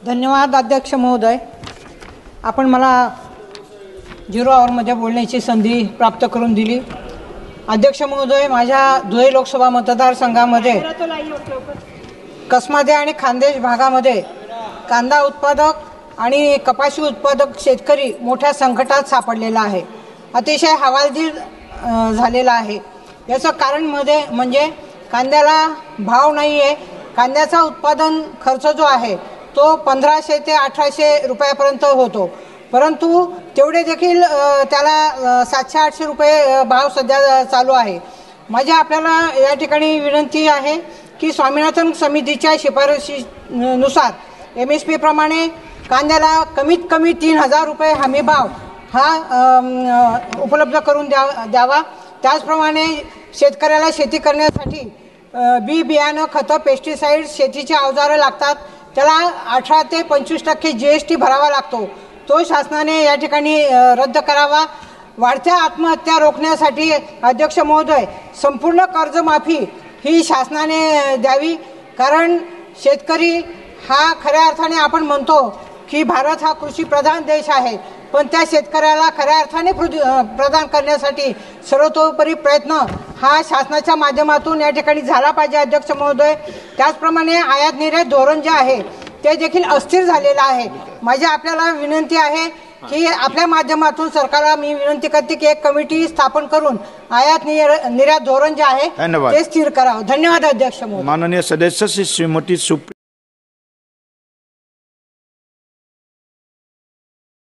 धन्यवाद अध्यक्ष महोदय, आपण मला 0 आवरमध्ये बोलण्याची संधी प्राप्त करून दिली। अध्यक्ष महोदय, माझ्या धुळे लोकसभा मतदारसंघामध्ये कसमादे आणि खान्देश भागामध्ये कांदा उत्पादक आणि कपाशी उत्पादक शेतकरी मोठ्या संकटात सापडलेला आहे, अतिशय हवालदिल झालेला आहे। याचं कारण म्हणजे कांद्याला भाव नाही आहे। कांद्याचा उत्पादन खर्च जो आहे तो 1500 ते 1800 रुपयापर्यंत होतो, परंतु तेवढे देखील त्याला 700-800 रुपये भाव सध्या चालू आहे। माझी आपल्याला या ठिकाणी विनंती आहे की स्वामीनाथन समितीच्या शिफारशीनुसार MSP प्रमाणे कांद्याला कमीत कमी 3000 रुपये हमी भाव हा उपलब्ध करून द्यावा। त्याचप्रमाणे शेतकऱ्याला शेती करण्यासाठी बी बियाणं, खतं, पेस्टिसाइड, शेतीची अवजारं लागतात, त्याला 18 ते 25% GST भरावा लागतो, तो शासनाने या ठिकाणी रद्द करावा। वाढत्या आत्महत्या रोखण्यासाठी अध्यक्ष महोदय संपूर्ण कर्जमाफी ही शासनाने द्यावी, कारण शेतकरी हा खऱ्या अर्थाने आपण म्हणतो की भारत हा कृषी प्रधान देश आहे, पण त्या शेतकऱ्याला खऱ्या अर्थाने प्रदान करण्यासाठी सर्वतोपरी प्रयत्न हा शासनाच्या माध्यमातून या ठिकाणी झाला पाहिजे अध्यक्ष महोदय। त्याचप्रमाणे आयात निर्यात धोरण जे आहे ते देखील अस्थिर झालेलं आहे। माझी आपल्याला विनंती आहे की आपल्या माध्यमातून सरकारला मी विनंती करते की एक कमिटी स्थापन करून आयात निर्यात धोरण जे आहे ते स्थिर करावं। धन्यवाद अध्यक्ष महोदय। माननीय सदस्य श्रीमती